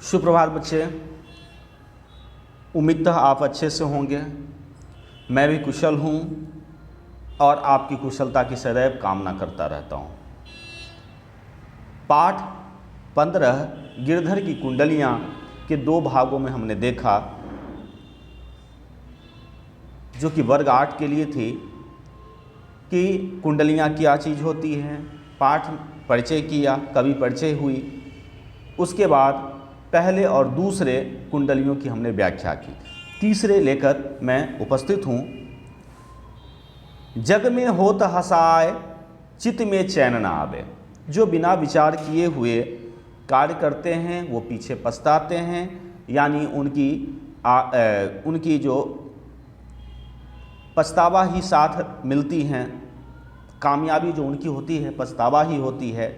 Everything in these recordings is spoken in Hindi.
सुप्रभात बच्चे, उम्मीद है आप अच्छे से होंगे। मैं भी कुशल हूँ और आपकी कुशलता की सदैव कामना करता रहता हूँ। पाठ 15 गिरधर की कुंडलियाँ के दो भागों में हमने देखा, जो कि वर्ग 8 के लिए थी कि कुंडलियाँ क्या चीज़ होती हैं। पाठ परिचय किया, कवि परिचय हुई, उसके बाद पहले और दूसरे कुंडलियों की हमने व्याख्या की। तीसरे लेकर मैं उपस्थित हूँ। जग में होत हसाए चित्त में चैन न आवे। जो बिना विचार किए हुए कार्य करते हैं वो पीछे पछताते हैं, यानी उनकी जो पछतावा ही साथ मिलती हैं। कामयाबी जो उनकी होती है पछतावा ही होती है।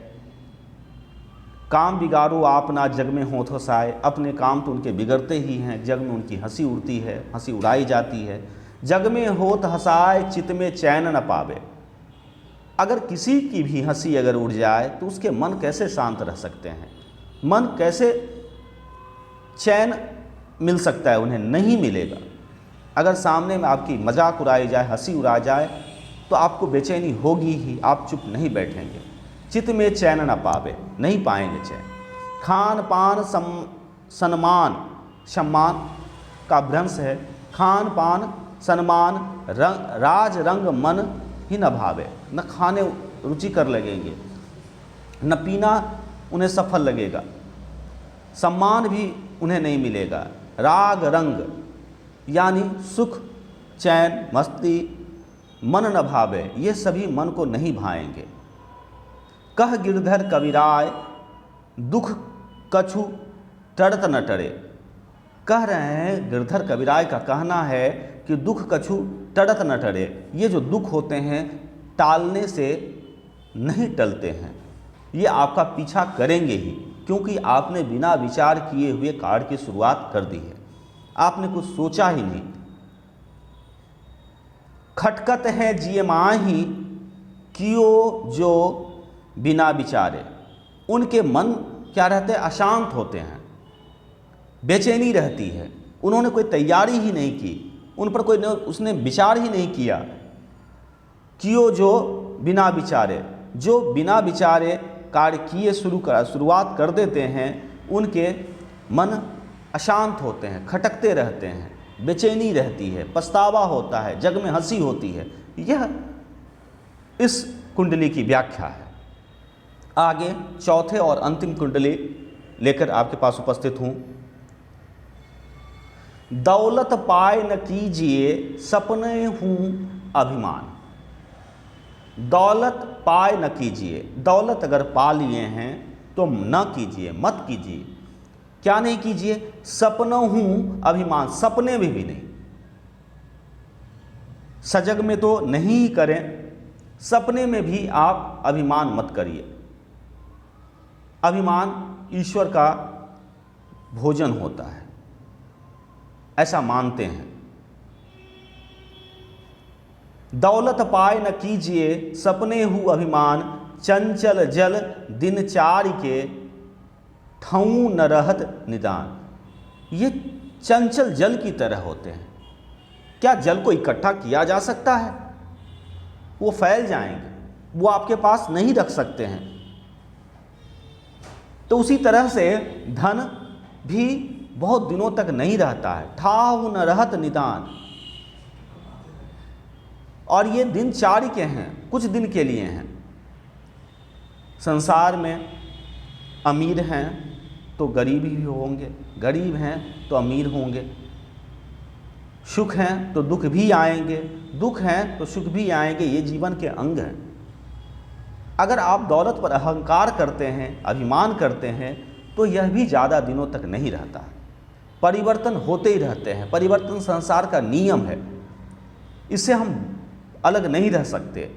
काम बिगाड़ो आप ना जग में होत हसाए। अपने काम तो उनके बिगड़ते ही हैं, जग में उनकी हंसी उड़ती है, हंसी उड़ाई जाती है। जग में होत हसाए चित्त में चैन न पावे। अगर किसी की भी हंसी अगर उड़ जाए तो उसके मन कैसे शांत रह सकते हैं, मन कैसे चैन मिल सकता है, उन्हें नहीं मिलेगा। अगर सामने में आपकी मजाक उड़ाई जाए, हंसी उड़ा जाए तो आपको बेचैनी होगी ही, आप चुप नहीं बैठेंगे। चित्त में चैन न पावे, नहीं पाएंगे चैन। खान पान सम्मान का भ्रंश है। खान पान सम्मान राज रंग मन ही न भावे। न खाने रुचिकर लगेंगे, न पीना उन्हें सफल लगेगा, सम्मान भी उन्हें नहीं मिलेगा। राग रंग यानी सुख चैन मस्ती मन न भावे, ये सभी मन को नहीं भाएंगे। कह गिरधर कविराय दुख कछु टरत न टरे। कह रहे हैं, गिरधर कविराय का कहना है कि दुख कछु टरत न टरे। ये जो दुख होते हैं टालने से नहीं टलते हैं, ये आपका पीछा करेंगे ही, क्योंकि आपने बिना विचार किए हुए कार्य की शुरुआत कर दी है। आपने कुछ सोचा ही नहीं। खटकत है जिये माही कियो जो बिना विचारे। उनके मन क्या रहते हैं, अशांत होते हैं, बेचैनी रहती है। उन्होंने कोई तैयारी ही नहीं की, उन पर कोई उसने विचार ही नहीं किया। कियो जो बिना विचारे, जो बिना विचारे कार्य किए शुरुआत कर देते हैं, उनके मन अशांत होते हैं, खटकते रहते हैं, बेचैनी रहती है, पछतावा होता है, जग में हंसी होती है। यह इस कुंडली की व्याख्या है। आगे चौथे और अंतिम कुंडली लेकर आपके पास उपस्थित हूँ। दौलत पाए न कीजिए सपने हूँ अभिमान। दौलत पाए न कीजिए, दौलत अगर पा लिए हैं तो न कीजिए, मत कीजिए। क्या नहीं कीजिए? सपनों हूँ अभिमान, सपने में भी नहीं। सजग में तो नहीं करें, सपने में भी आप अभिमान मत करिए। अभिमान ईश्वर का भोजन होता है, ऐसा मानते हैं। दौलत पाए न कीजिए सपने हूँ अभिमान। चंचल जल दिनचारी के ठऊँ न रहत निदान। ये चंचल जल की तरह होते हैं। क्या जल को इकट्ठा किया जा सकता है? वो फैल जाएंगे, वो आपके पास नहीं रख सकते हैं। तो उसी तरह से धन भी बहुत दिनों तक नहीं रहता है। ठाऊ न रहत निदान। और ये दिनचारी के हैं, कुछ दिन के लिए हैं। संसार में अमीर हैं तो गरीब ही होंगे, गरीब हैं तो अमीर होंगे। सुख हैं तो दुख भी आएंगे, दुख हैं तो सुख भी आएंगे। ये जीवन के अंग हैं। अगर आप दौलत पर अहंकार करते हैं, अभिमान करते हैं, तो यह भी ज़्यादा दिनों तक नहीं रहता। परिवर्तन होते ही रहते हैं। परिवर्तन संसार का नियम है, इससे हम अलग नहीं रह सकते।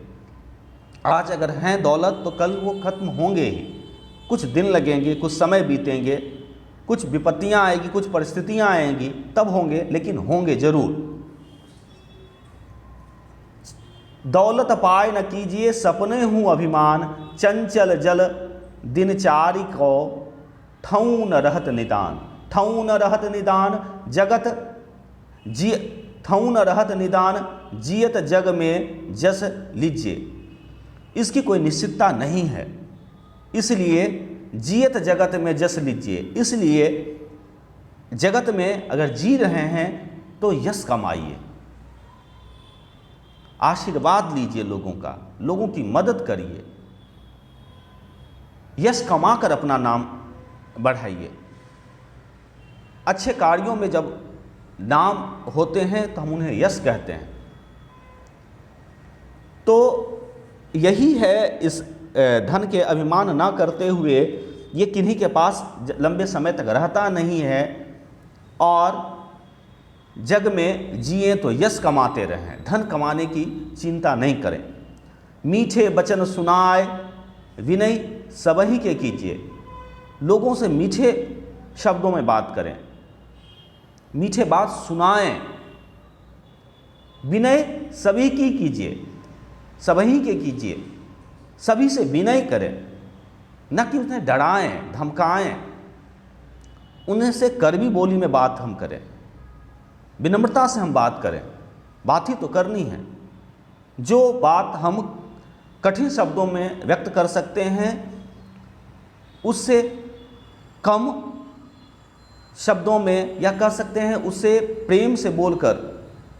आज अगर हैं दौलत तो कल वो खत्म होंगे ही। कुछ दिन लगेंगे, कुछ समय बीतेंगे, कुछ विपत्तियां आएगी, कुछ परिस्थितियां आएंगी, तब होंगे, लेकिन होंगे जरूर। दौलत पाए न कीजिए सपने हूँ अभिमान। चंचल जल दिनचारी को ठऊ न रहत निदान, ठऊ न रहत निदान जगत जी, ठऊ न रहत निदान जियत जग में जस लीजिए। इसकी कोई निश्चितता नहीं है, इसलिए जियत जगत में जस लीजिए, इसलिए जगत में अगर जी रहे हैं तो यश कमाइए, आशीर्वाद लीजिए लोगों का, लोगों की मदद करिए, यश कमाकर अपना नाम बढ़ाइए। अच्छे कार्यों में जब नाम होते हैं तो हम उन्हें यश कहते हैं। तो यही है, इस धन के अभिमान ना करते हुए ये किन्हीं के पास लंबे समय तक रहता नहीं है और जग में जिए तो यश कमाते रहें, धन कमाने की चिंता नहीं करें। मीठे वचन सुनाए विनय सबही के कीजिए, लोगों से मीठे शब्दों में बात करें, मीठे बात सुनाएं, विनय सभी की कीजिए, सबही के कीजिए, सभी से विनय करें, न कि उन्हें डराएं धमकाएं, उन्हें से कड़वी बोली में बात हम करें, विनम्रता से हम बात करें। बात ही तो करनी है, जो बात हम कठिन शब्दों में व्यक्त कर सकते हैं उससे कम शब्दों में, या कह सकते हैं उससे प्रेम से बोलकर,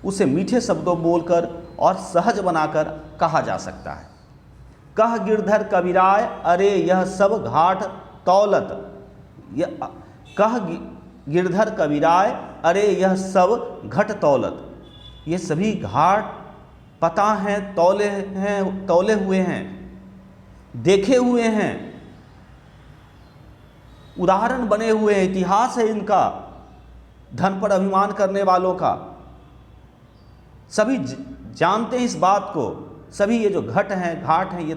उसे मीठे शब्दों बोलकर और सहज बनाकर कहा जा सकता है। कह गिरधर कबीराय अरे यह सब घाट तौलत, कह गिरधर कबीराय अरे यह सब घट तौलत, ये सभी घाट पता हैं, तौले हुए हैं, देखे हुए हैं, उदाहरण बने हुए हैं, इतिहास है इनका, धन पर अभिमान करने वालों का। सभी जानते हैं इस बात को, सभी ये जो घट हैं घाट हैं ये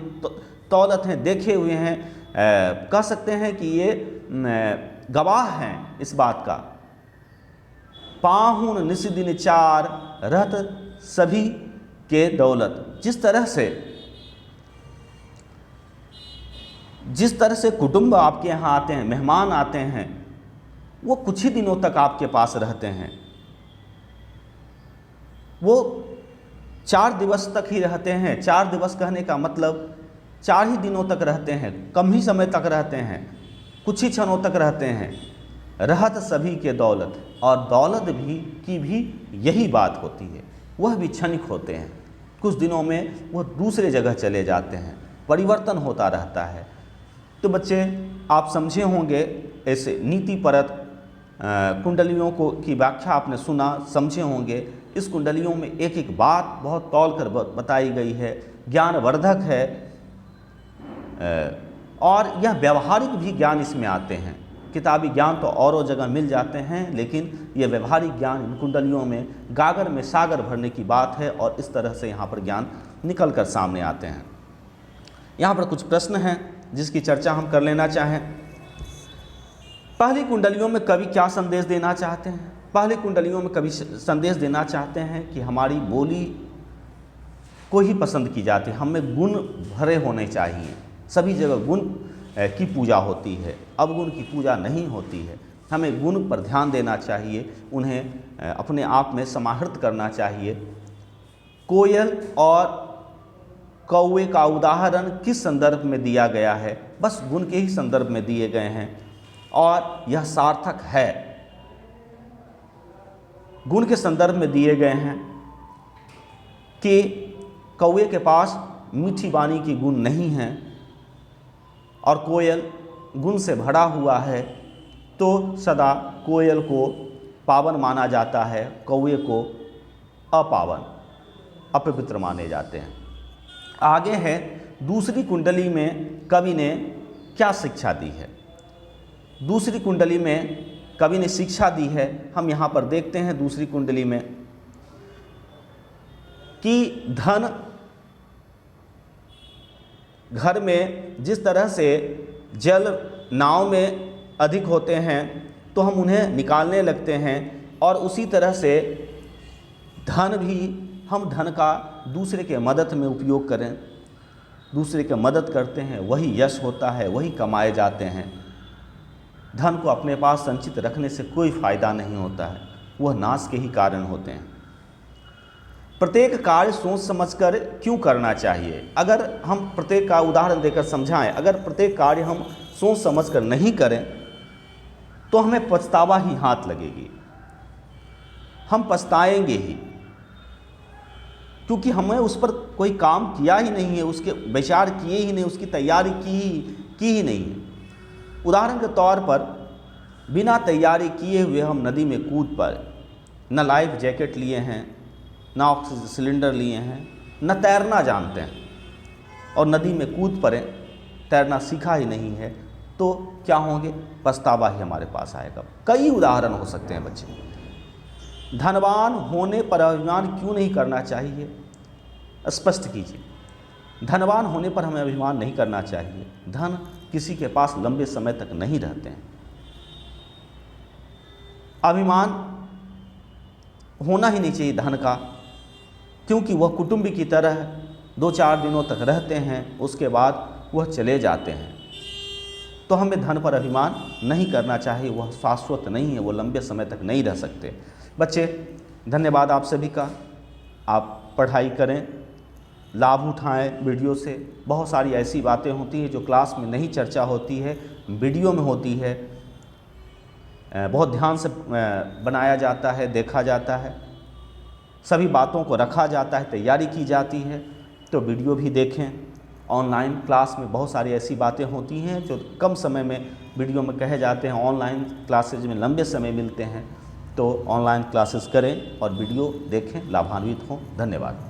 तौलत हैं, देखे हुए हैं, कह सकते हैं कि ये गवाह हैं इस बात का। पाहुन निस्दिन चार रहत सभी के दौलत, जिस तरह से कुटुंब आपके यहाँ आते हैं, मेहमान आते हैं, वो कुछ ही दिनों तक आपके पास रहते हैं, वो 4 दिवस तक ही रहते हैं। 4 दिवस कहने का मतलब 4 ही दिनों तक रहते हैं, कम ही समय तक रहते हैं, कुछ ही क्षणों तक रहते हैं। रहत सभी के दौलत, और दौलत की भी यही बात होती है, वह भी क्षणिक होते हैं, कुछ दिनों में वह दूसरे जगह चले जाते हैं, परिवर्तन होता रहता है। तो बच्चे आप समझे होंगे, ऐसे नीतिपरक कुंडलियों की व्याख्या आपने सुना, समझे होंगे। इस कुंडलियों में एक एक बात बहुत तौल कर बताई गई है, ज्ञानवर्धक है, और यह व्यवहारिक भी ज्ञान इसमें आते हैं। किताबी ज्ञान तो औरों जगह मिल जाते हैं, लेकिन ये व्यवहारिक ज्ञान इन कुंडलियों में गागर में सागर भरने की बात है, और इस तरह से यहाँ पर ज्ञान निकल कर सामने आते हैं। यहाँ पर कुछ प्रश्न हैं जिसकी चर्चा हम कर लेना चाहें। पहली कुंडलियों में कवि क्या संदेश देना चाहते हैं? पहली कुंडलियों में कवि संदेश देना चाहते हैं कि हमारी बोली को ही पसंद की जाती है, हमें गुण भरे होने चाहिए। सभी जगह गुण की पूजा होती है, अवगुण की पूजा नहीं होती है। हमें गुण पर ध्यान देना चाहिए, उन्हें अपने आप में समाहित करना चाहिए। कोयल और कौवे का उदाहरण किस संदर्भ में दिया गया है? बस गुण के ही संदर्भ में दिए गए हैं, और यह सार्थक है। गुण के संदर्भ में दिए गए हैं कि कौवे के पास मीठी वाणी की गुण नहीं है और कोयल गुण से भरा हुआ है, तो सदा कोयल को पावन माना जाता है, कौवे को अपावन, अपवित्र माने जाते हैं। आगे है दूसरी कुंडली में कवि ने क्या शिक्षा दी है। दूसरी कुंडली में कवि ने शिक्षा दी है, हम यहाँ पर देखते हैं दूसरी कुंडली में कि धन घर में जिस तरह से जल नाव में अधिक होते हैं तो हम उन्हें निकालने लगते हैं, और उसी तरह से धन भी हम धन का दूसरे के मदद में उपयोग करें, दूसरे की मदद करते हैं, वही यश होता है, वही कमाए जाते हैं। धन को अपने पास संचित रखने से कोई फायदा नहीं होता है, वह नाश के ही कारण होते हैं। प्रत्येक कार्य सोच समझकर क्यों करना चाहिए? अगर हम प्रत्येक का उदाहरण देकर समझाएं, अगर प्रत्येक कार्य हम सोच समझकर नहीं करें तो हमें पछतावा ही हाथ लगेगी, हम पछताएंगे ही, क्योंकि हमने उस पर कोई काम किया ही नहीं है, उसके विचार किए ही नहीं, उसकी तैयारी की ही नहीं है। उदाहरण के तौर पर बिना तैयारी किए हुए हम नदी में कूद पड़े, न लाइफ जैकेट लिए हैं, न ऑक्सीजन सिलेंडर लिए हैं, न तैरना जानते हैं, और नदी में कूद पड़े, तैरना सीखा ही नहीं है, तो क्या होंगे? पछतावा ही हमारे पास आएगा। कई उदाहरण हो सकते हैं बच्चे। धनवान होने पर अभिमान क्यों नहीं करना चाहिए? स्पष्ट कीजिए। धनवान होने पर हमें अभिमान नहीं करना चाहिए। धन किसी के पास लंबे समय तक नहीं रहते हैं। अभिमान होना ही नहीं चाहिए धन का, क्योंकि वह कुटुंब की तरह 2-4 दिनों तक रहते हैं, उसके बाद वह चले जाते हैं। तो हमें धन पर अभिमान नहीं करना चाहिए, वह शाश्वत नहीं है, वो लंबे समय तक नहीं रह सकते। बच्चे, धन्यवाद आप सभी का। आप पढ़ाई करें, लाभ उठाएं वीडियो से। बहुत सारी ऐसी बातें होती हैं जो क्लास में नहीं चर्चा होती है, वीडियो में होती है, बहुत ध्यान से बनाया जाता है, देखा जाता है, सभी बातों को रखा जाता है, तैयारी की जाती है। तो वीडियो भी देखें। ऑनलाइन क्लास में बहुत सारी ऐसी बातें होती हैं जो कम समय में वीडियो में कहे जाते हैं, ऑनलाइन क्लासेज में लंबे समय मिलते हैं। तो ऑनलाइन क्लासेस करें और वीडियो देखें, लाभान्वित हों। धन्यवाद।